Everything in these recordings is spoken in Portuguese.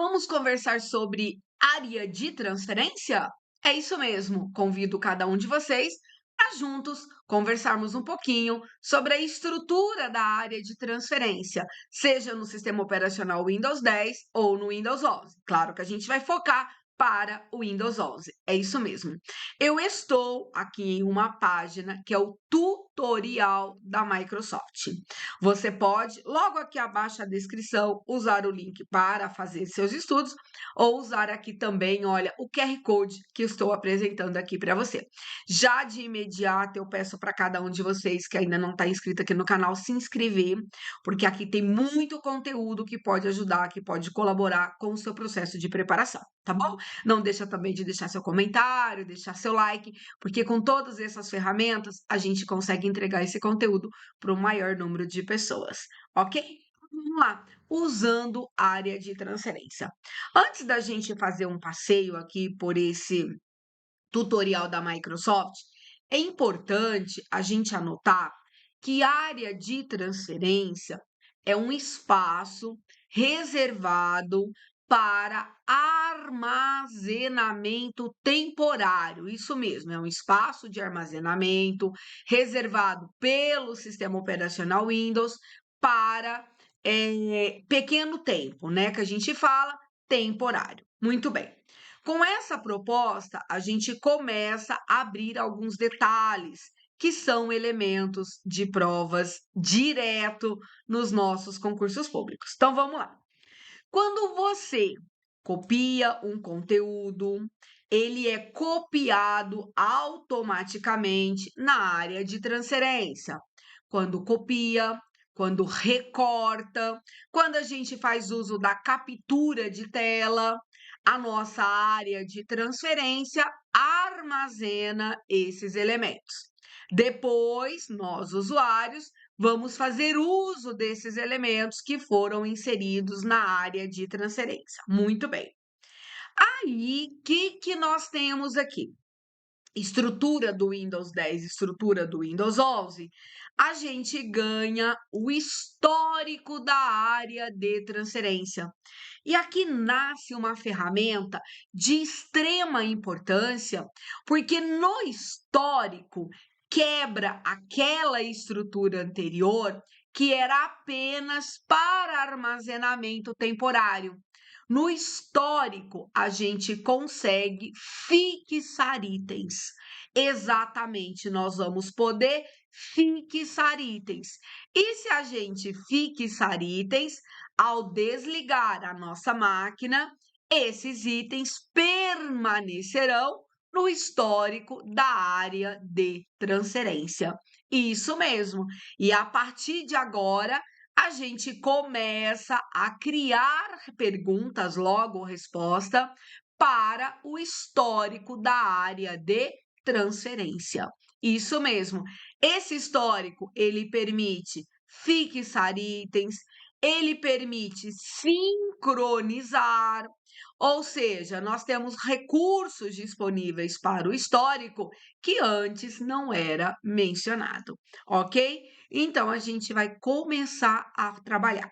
Vamos conversar sobre área de transferência? É isso mesmo. Convido cada um de vocês para juntos conversarmos um pouquinho sobre a estrutura da área de transferência, seja no sistema operacional Windows 10 ou no Windows 11. Claro que a gente vai focar para o Windows 11. É isso mesmo. Eu estou aqui em uma página que é o tutorial da Microsoft. Você pode, logo aqui abaixo da descrição, usar o link para fazer seus estudos ou usar aqui também, olha, o QR Code que eu estou apresentando aqui para você. Já de imediato, eu peço para cada um de vocês que ainda não está inscrito aqui no canal se inscrever, porque aqui tem muito conteúdo que pode ajudar, que pode colaborar com o seu processo de preparação, tá bom? Não deixa também de deixar seu comentário, deixar seu like, porque com todas essas ferramentas a gente consegue entregar esse conteúdo para o maior número de pessoas, ok? Vamos lá, usando área de transferência. Antes da gente fazer um passeio aqui por esse tutorial da Microsoft, é importante a gente anotar que área de transferência é um espaço reservado para armazenamento temporário. Isso mesmo, é um espaço de armazenamento reservado pelo sistema operacional Windows para pequeno tempo, né? Que a gente fala temporário. Muito bem. Com essa proposta, a gente começa a abrir alguns detalhes que são elementos de provas direto nos nossos concursos públicos. Então vamos lá. Quando você copia um conteúdo, ele é copiado automaticamente na área de transferência. Quando copia, quando recorta, quando a gente faz uso da captura de tela, a nossa área de transferência armazena esses elementos. Depois, nós, usuários, vamos fazer uso desses elementos que foram inseridos na área de transferência. Muito bem. Aí, o que nós temos aqui? Estrutura do Windows 10, estrutura do Windows 11, a gente ganha o histórico da área de transferência. E aqui nasce uma ferramenta de extrema importância, porque no histórico quebra aquela estrutura anterior que era apenas para armazenamento temporário. No histórico, a gente consegue fixar itens. Exatamente, nós vamos poder fixar itens. E se a gente fixar itens, ao desligar a nossa máquina, esses itens permanecerão no histórico da área de transferência. Isso mesmo. E a partir de agora, a gente começa a criar perguntas, logo resposta, para o histórico da área de transferência. Isso mesmo. Esse histórico, ele permite fixar itens, ele permite sincronizar, ou seja, nós temos recursos disponíveis para o histórico que antes não era mencionado, ok? Então, a gente vai começar a trabalhar.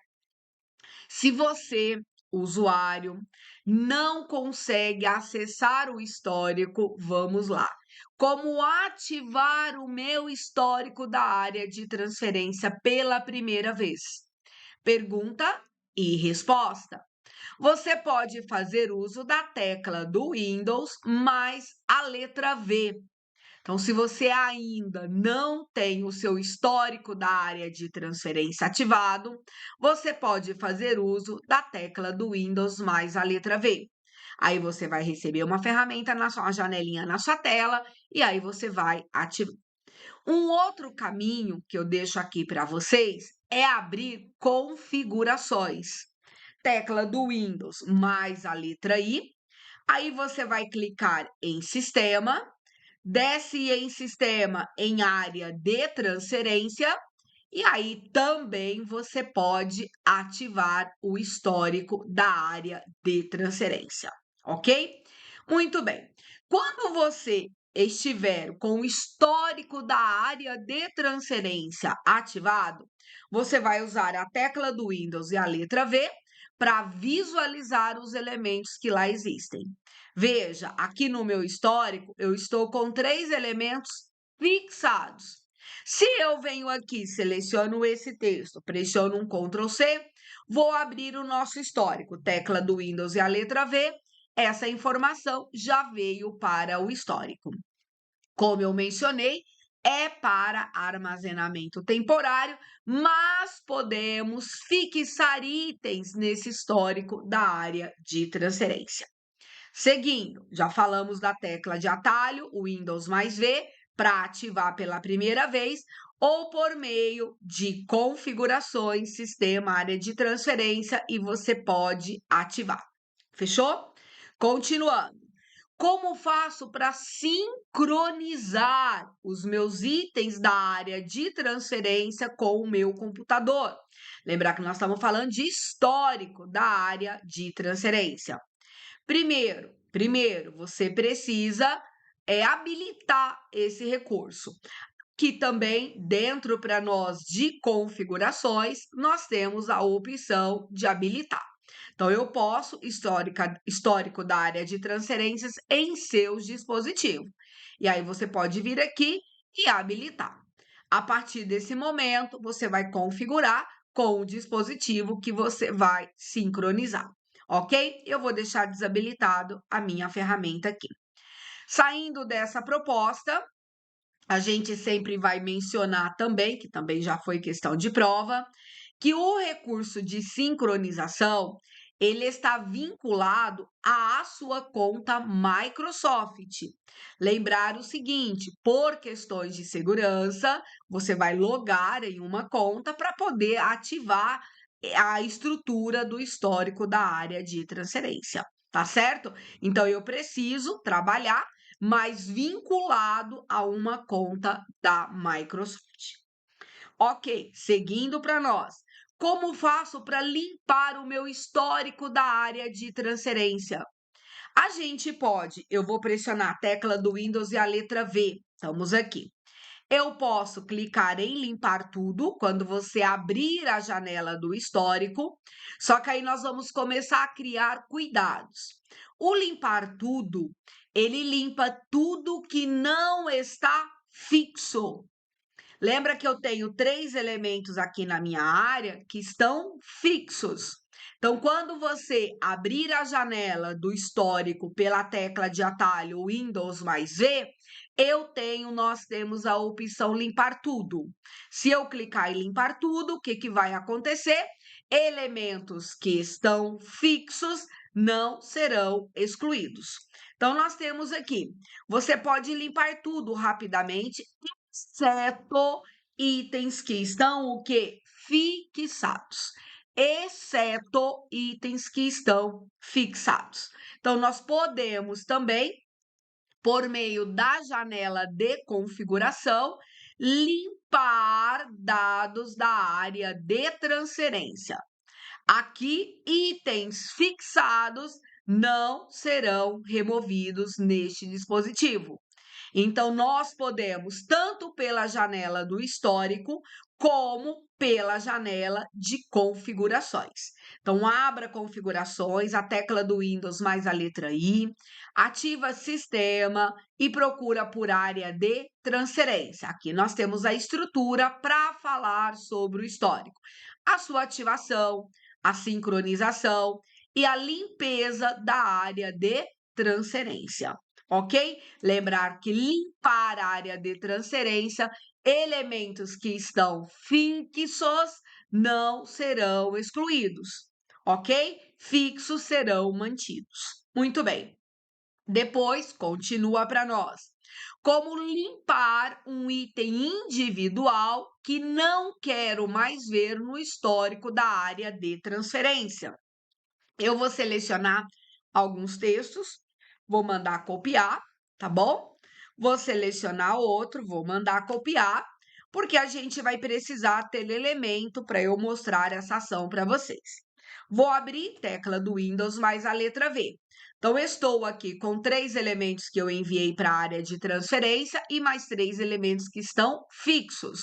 Se você, usuário, não consegue acessar o histórico, vamos lá. Como ativar o meu histórico da área de transferência pela primeira vez? Pergunta e resposta. Você pode fazer uso da tecla do Windows mais a letra V. Então, se você ainda não tem o seu histórico da área de transferência ativado, você pode fazer uso da tecla do Windows mais a letra V. Aí você vai receber uma ferramenta na sua janelinha na sua tela e aí você vai ativar. Um outro caminho que eu deixo aqui para vocês é abrir configurações. Tecla do Windows mais a letra I. Aí você vai clicar em Sistema, desce em Sistema em área de transferência. E aí também você pode ativar o histórico da área de transferência, ok? Muito bem. Quando você estiver com o histórico da área de transferência ativado, você vai usar a tecla do Windows e a letra V para visualizar os elementos que lá existem. Veja, aqui no meu histórico, eu estou com 3 elementos fixados. Se eu venho aqui, seleciono esse texto, pressiono um Ctrl C, vou abrir o nosso histórico, tecla do Windows e a letra V, essa informação já veio para o histórico. Como eu mencionei, é para armazenamento temporário, mas podemos fixar itens nesse histórico da área de transferência. Seguindo, já falamos da tecla de atalho, Windows mais V, para ativar pela primeira vez, ou por meio de configurações, sistema, área de transferência, e você pode ativar. Fechou? Continuando. Como faço para sincronizar os meus itens da área de transferência com o meu computador? Lembrar que nós estamos falando de histórico da área de transferência. Primeiro, você precisa habilitar esse recurso, que também dentro para nós de configurações, nós temos a opção de habilitar. Então, eu posso histórico da área de transferências em seus dispositivos. E aí você pode vir aqui e habilitar. A partir desse momento, você vai configurar com o dispositivo que você vai sincronizar, ok? Eu vou deixar desabilitado a minha ferramenta aqui. Saindo dessa proposta, a gente sempre vai mencionar também, que também já foi questão de prova, que o recurso de sincronização, ele está vinculado à sua conta Microsoft. Lembrar o seguinte, por questões de segurança, você vai logar em uma conta para poder ativar a estrutura do histórico da área de transferência, tá certo? Então, eu preciso trabalhar, mas vinculado a uma conta da Microsoft. Ok, seguindo para nós. Como faço para limpar o meu histórico da área de transferência? A gente pode, eu vou pressionar a tecla do Windows e a letra V. Estamos aqui. Eu posso clicar em limpar tudo quando você abrir a janela do histórico, só que aí nós vamos começar a criar cuidados. O limpar tudo, ele limpa tudo que não está fixo. Lembra que eu tenho 3 elementos aqui na minha área que estão fixos. Então, quando você abrir a janela do histórico pela tecla de atalho Windows mais V, nós temos a opção limpar tudo. Se eu clicar em limpar tudo, o que que vai acontecer? Elementos que estão fixos não serão excluídos. Então, nós temos aqui, você pode limpar tudo rapidamente, exceto itens que estão o quê? Fixados. Exceto itens que estão fixados. Então, nós podemos também, por meio da janela de configuração, limpar dados da área de transferência. Aqui, itens fixados não serão removidos neste dispositivo. Então, nós podemos, tanto pela janela do histórico, como pela janela de configurações. Então, abra configurações, a tecla do Windows mais a letra I, ativa sistema e procura por área de transferência. Aqui nós temos a estrutura para falar sobre o histórico. A sua ativação, a sincronização e a limpeza da área de transferência. Ok? Lembrar que limpar a área de transferência, elementos que estão fixos não serão excluídos, ok? Fixos serão mantidos. Muito bem. Depois, continua para nós. Como limpar um item individual que não quero mais ver no histórico da área de transferência? Eu vou selecionar alguns textos, vou mandar copiar, tá bom? Vou selecionar outro, vou mandar copiar, porque a gente vai precisar ter elemento para eu mostrar essa ação para vocês. Vou abrir tecla do Windows mais a letra V. Então, estou aqui com 3 elementos que eu enviei para a área de transferência e mais 3 elementos que estão fixos.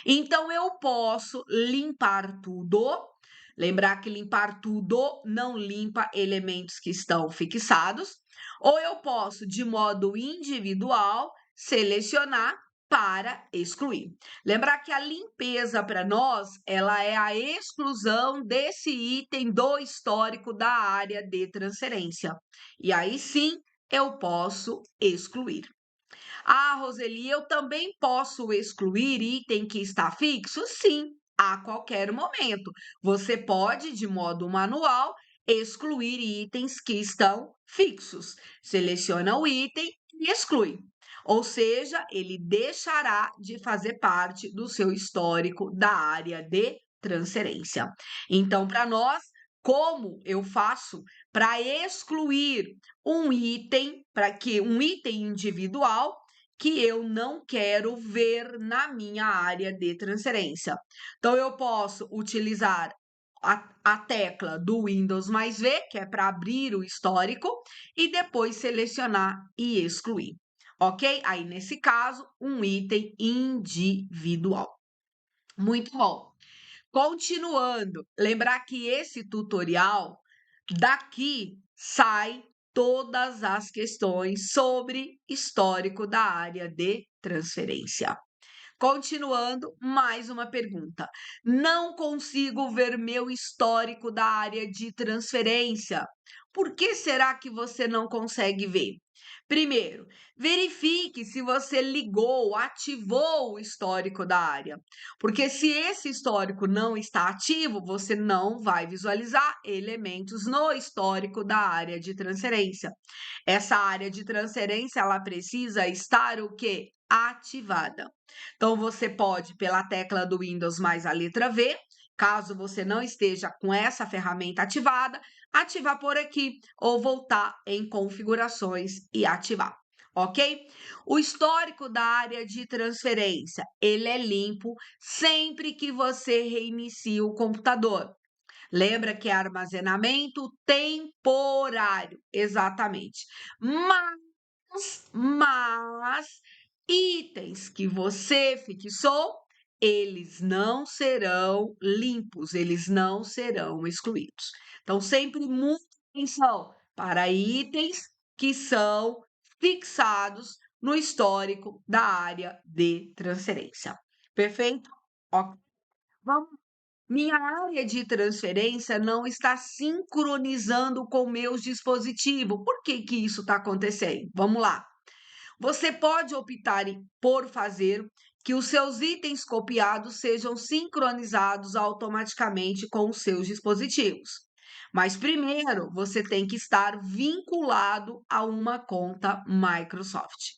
Então, eu posso limpar tudo Lembrar que limpar tudo não limpa elementos que estão fixados, ou eu posso, de modo individual, selecionar para excluir. Lembrar que a limpeza para nós, ela é a exclusão desse item do histórico da área de transferência. E aí sim, eu posso excluir. Ah, Roseli, eu também posso excluir item que está fixo? Sim, a qualquer momento. Você pode, de modo manual, excluir itens que estão fixos. Seleciona o item e exclui. Ou seja, ele deixará de fazer parte do seu histórico da área de transferência. Então, para nós, como eu faço para excluir um item, para que um item individual que eu não quero ver na minha área de transferência. Então, eu posso utilizar a tecla do Windows mais V, que é para abrir o histórico, e depois selecionar e excluir. Ok? Aí, nesse caso, um item individual. Muito bom. Continuando, lembrar que esse tutorial daqui sai todas as questões sobre histórico da área de transferência. Continuando, mais uma pergunta. Não consigo ver meu histórico da área de transferência. Por que será que você não consegue ver? Primeiro, verifique se você ligou, ativou o histórico da área. Porque se esse histórico não está ativo, você não vai visualizar elementos no histórico da área de transferência. Essa área de transferência, ela precisa estar o quê? Ativada. Então, você pode, pela tecla do Windows mais a letra V, caso você não esteja com essa ferramenta ativada, ativar por aqui ou voltar em configurações e ativar. Ok? O histórico da área de transferência, ele é limpo sempre que você reinicia o computador. Lembra que é armazenamento temporário, exatamente. Mas itens que você fixou, eles não serão limpos, eles não serão excluídos. Então, sempre muita atenção para itens que são fixados no histórico da área de transferência. Perfeito? Ok. Vamos. Minha área de transferência não está sincronizando com meus dispositivos. Por que que isso está acontecendo? Vamos lá. Você pode optar por fazer que os seus itens copiados sejam sincronizados automaticamente com os seus dispositivos. Mas primeiro você tem que estar vinculado a uma conta Microsoft.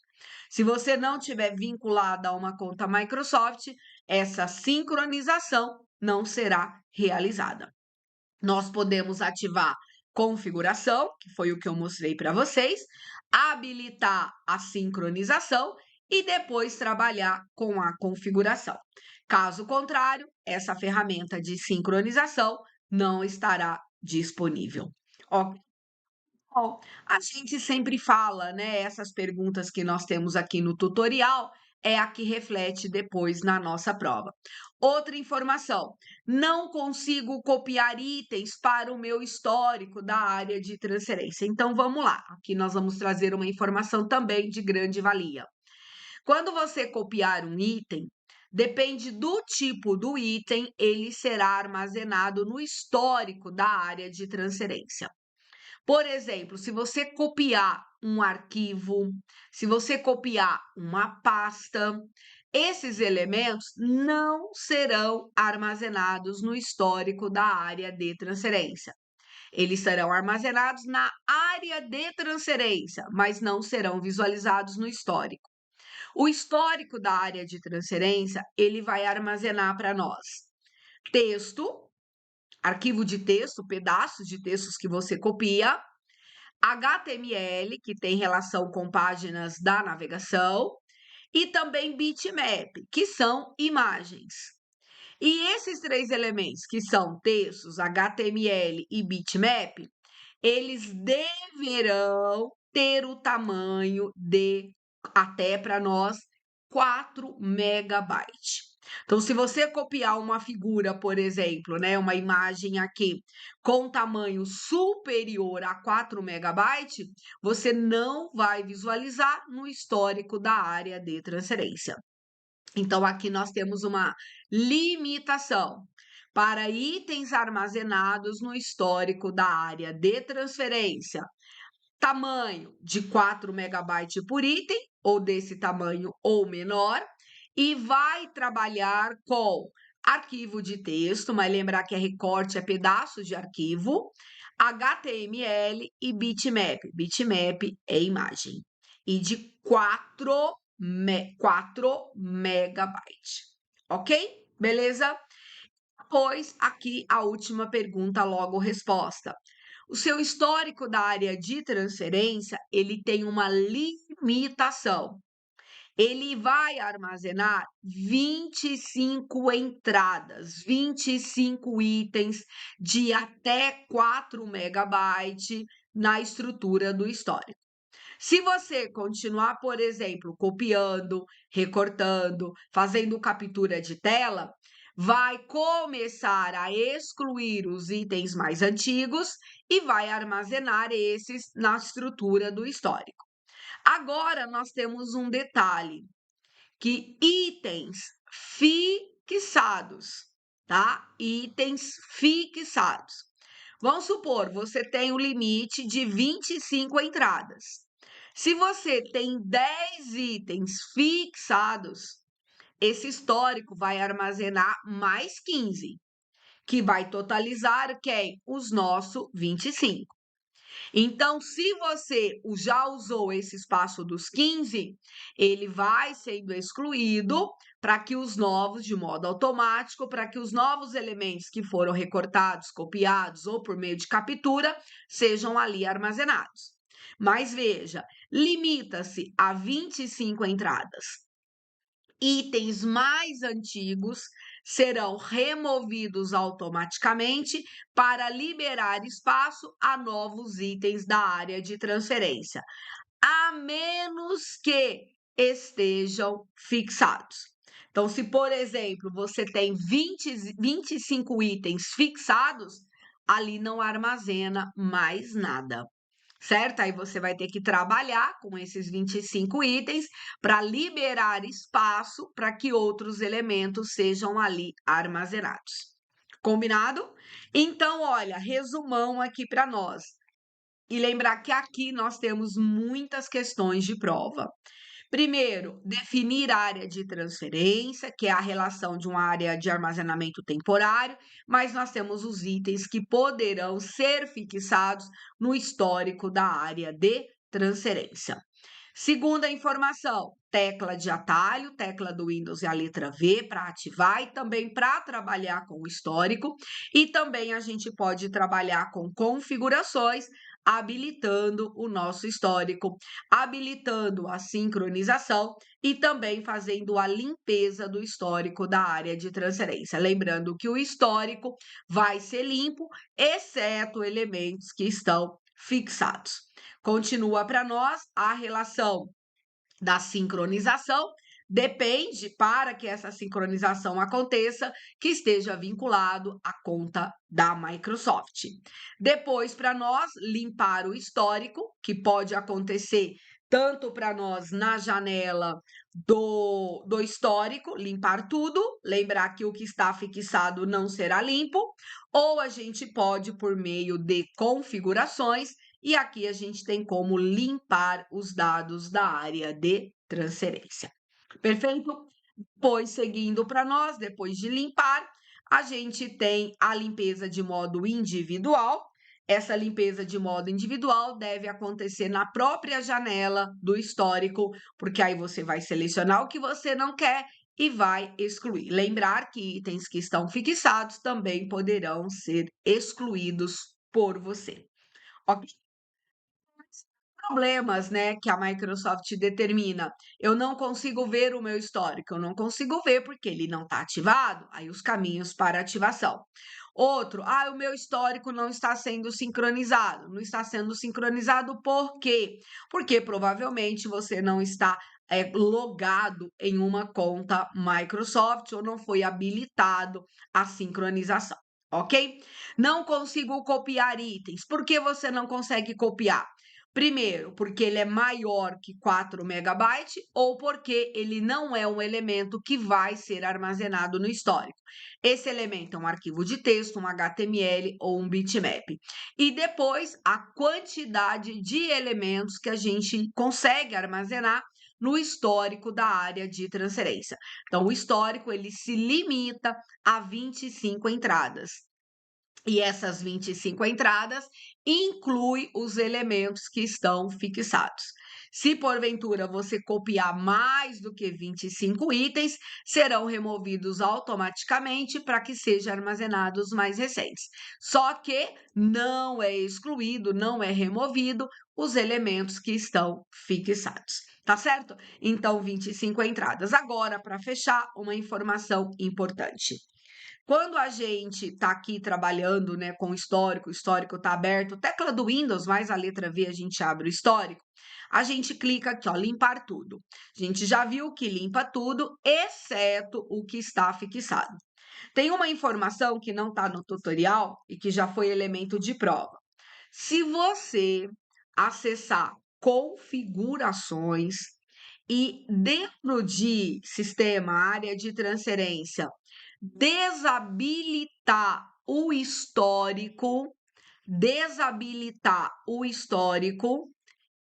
Se você não tiver vinculado a uma conta Microsoft, essa sincronização não será realizada. Nós podemos ativar configuração, que foi o que eu mostrei para vocês, habilitar a sincronização e depois trabalhar com a configuração. Caso contrário, essa ferramenta de sincronização não estará disponível. Ok? Bom, a gente sempre fala, né? Essas perguntas que nós temos aqui no tutorial é a que reflete depois na nossa prova. Outra informação: não consigo copiar itens para o meu histórico da área de transferência. Então vamos lá. Aqui nós vamos trazer uma informação também de grande valia. Quando você copiar um item, depende do tipo do item, ele será armazenado no histórico da área de transferência. Por exemplo, se você copiar um arquivo, se você copiar uma pasta, esses elementos não serão armazenados no histórico da área de transferência. Eles serão armazenados na área de transferência, mas não serão visualizados no histórico. O histórico da área de transferência, ele vai armazenar para nós texto, arquivo de texto, pedaços de textos que você copia, HTML, que tem relação com páginas da navegação, e também bitmap, que são imagens. E esses três elementos, que são textos, HTML e bitmap, eles deverão ter o tamanho de, até para nós, 4 megabytes. Então, se você copiar uma figura, por exemplo, né, uma imagem aqui com tamanho superior a 4 megabytes, você não vai visualizar no histórico da área de transferência. Então, aqui nós temos uma limitação. Para itens armazenados no histórico da área de transferência, tamanho de 4 megabytes por item, ou desse tamanho ou menor, e vai trabalhar com arquivo de texto, mas lembrar que recorte é pedaço de arquivo, HTML e bitmap. Bitmap é imagem. E de 4 megabytes. Ok? Beleza? Pois aqui a última pergunta, logo resposta. O seu histórico da área de transferência, ele tem uma limitação. Ele vai armazenar 25 entradas, 25 itens de até 4 megabytes na estrutura do histórico. Se você continuar, por exemplo, copiando, recortando, fazendo captura de tela, vai começar a excluir os itens mais antigos e vai armazenar esses na estrutura do histórico. Agora nós temos um detalhe, que itens fixados, tá? Itens fixados. Vamos supor, você tem o limite de 25 entradas. Se você tem 10 itens fixados, esse histórico vai armazenar mais 15, que vai totalizar quem? Os nossos 25. Então, se você já usou esse espaço dos 15, ele vai sendo excluído para que os novos, de modo automático, para que os novos elementos que foram recortados, copiados ou por meio de captura, sejam ali armazenados. Mas veja, limita-se a 25 entradas. Itens mais antigos serão removidos automaticamente para liberar espaço a novos itens da área de transferência, a menos que estejam fixados. Então, se, por exemplo, você tem 25 itens fixados, ali não armazena mais nada. Certo? Aí você vai ter que trabalhar com esses 25 itens para liberar espaço para que outros elementos sejam ali armazenados. Combinado? Então, olha, resumão aqui para nós. E lembrar que aqui nós temos muitas questões de prova. Primeiro, definir a área de transferência, que é a relação de uma área de armazenamento temporário, mas nós temos os itens que poderão ser fixados no histórico da área de transferência. Segunda informação, tecla de atalho, tecla do Windows e a letra V para ativar e também para trabalhar com o histórico. E também a gente pode trabalhar com configurações, habilitando o nosso histórico, habilitando a sincronização e também fazendo a limpeza do histórico da área de transferência. Lembrando que o histórico vai ser limpo, exceto elementos que estão fixados. Continua para nós a relação da sincronização. Depende, para que essa sincronização aconteça, que esteja vinculado à conta da Microsoft. Depois, para nós, limpar o histórico, que pode acontecer tanto para nós na janela do histórico, limpar tudo, lembrar que o que está fixado não será limpo, ou a gente pode, por meio de configurações, e aqui a gente tem como limpar os dados da área de transferência. Perfeito? Pois, seguindo para nós, depois de limpar, a gente tem a limpeza de modo individual. Essa limpeza de modo individual deve acontecer na própria janela do histórico, porque aí você vai selecionar o que você não quer e vai excluir. Lembrar que itens que estão fixados também poderão ser excluídos por você. Ok? Problemas, né, que a Microsoft determina. Eu não consigo ver o meu histórico, eu não consigo ver porque ele não está ativado, aí os caminhos para ativação. Outro, o meu histórico não está sendo sincronizado. Não está sendo sincronizado por quê? Porque provavelmente você não está logado em uma conta Microsoft ou não foi habilitado a sincronização, ok? Não consigo copiar itens. Por que você não consegue copiar? Primeiro, porque ele é maior que 4 megabytes ou porque ele não é um elemento que vai ser armazenado no histórico. Esse elemento é um arquivo de texto, um HTML ou um bitmap. E depois, a quantidade de elementos que a gente consegue armazenar no histórico da área de transferência. Então, o histórico ele se limita a 25 entradas. E essas 25 entradas inclui os elementos que estão fixados. Se porventura você copiar mais do que 25 itens, serão removidos automaticamente para que sejam armazenados mais recentes. Só que não é excluído, não é removido os elementos que estão fixados. Tá certo? Então, 25 entradas. Agora, para fechar, uma informação importante. Quando a gente está aqui trabalhando, né, com o histórico está aberto, tecla do Windows mais a letra V, a gente abre o histórico, a gente clica aqui, ó, limpar tudo. A gente já viu que limpa tudo, exceto o que está fixado. Tem uma informação que não está no tutorial e que já foi elemento de prova. Se você acessar configurações e dentro de sistema, área de transferência, desabilitar o histórico,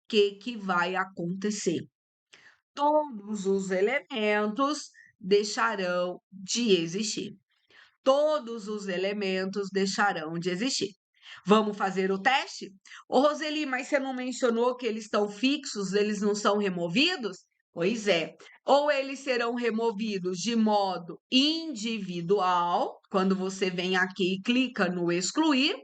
que vai acontecer? Todos os elementos deixarão de existir. Todos os elementos deixarão de existir. Vamos fazer o teste? Ô, Roseli, mas você não mencionou que eles estão fixos, eles não são removidos? Pois é. Ou eles serão removidos de modo individual, quando você vem aqui e clica no excluir,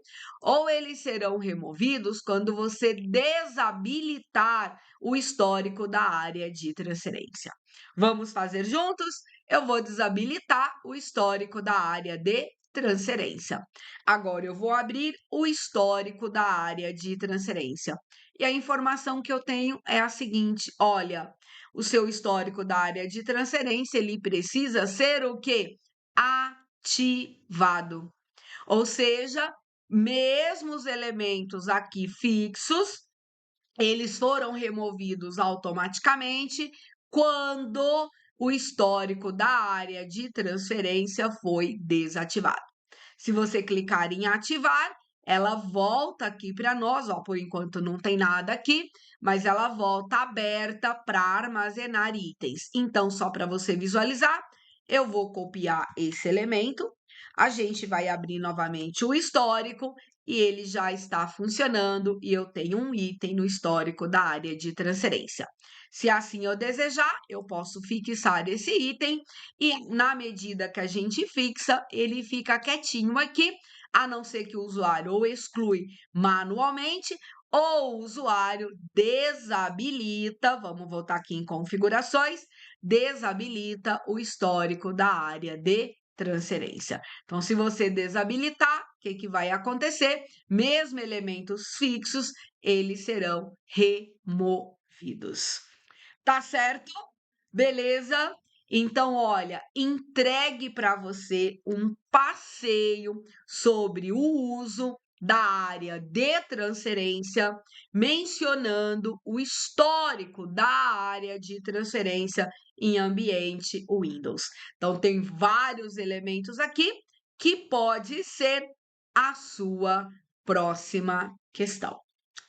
ou eles serão removidos quando você desabilitar o histórico da área de transferência. Vamos fazer juntos? Eu vou desabilitar o histórico da área de transferência. Agora eu vou abrir o histórico da área de transferência. E a informação que eu tenho é a seguinte: olha, o seu histórico da área de transferência, ele precisa ser o quê? Ativado. Ou seja, mesmo os elementos aqui fixos, eles foram removidos automaticamente quando o histórico da área de transferência foi desativado. Se você clicar em ativar, ela volta aqui para nós, ó, por enquanto não tem nada aqui, mas ela volta aberta para armazenar itens. Então, só para você visualizar, eu vou copiar esse elemento, a gente vai abrir novamente o histórico e ele já está funcionando e eu tenho um item no histórico da área de transferência. Se assim eu desejar, eu posso fixar esse item e na medida que a gente fixa, ele fica quietinho aqui, a não ser que o usuário ou exclui manualmente ou o usuário desabilita, vamos voltar aqui em configurações, desabilita o histórico da área de transferência. Então, se você desabilitar, o que vai acontecer? Mesmo elementos fixos, eles serão removidos. Tá certo? Beleza? Então, olha, entregue para você um passeio sobre o uso da área de transferência, mencionando o histórico da área de transferência em ambiente Windows. Então, tem vários elementos aqui que pode ser a sua próxima questão.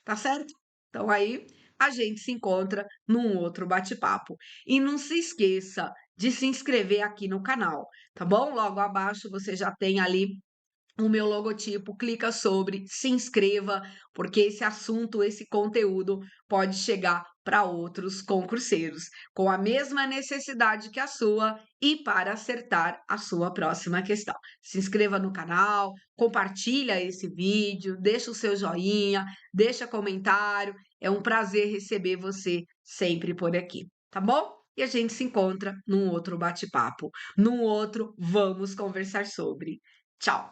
Tá certo? Então, aí a gente se encontra num outro bate-papo. E não se esqueça de se inscrever aqui no canal, tá bom? Logo abaixo você já tem ali o meu logotipo, clica sobre, se inscreva, porque esse assunto, esse conteúdo pode chegar para outros concurseiros com a mesma necessidade que a sua e para acertar a sua próxima questão. Se inscreva no canal, compartilha esse vídeo, deixa o seu joinha, deixa comentário. É um prazer receber você sempre por aqui, tá bom? E a gente se encontra num outro bate-papo, num outro Vamos Conversar Sobre. Tchau!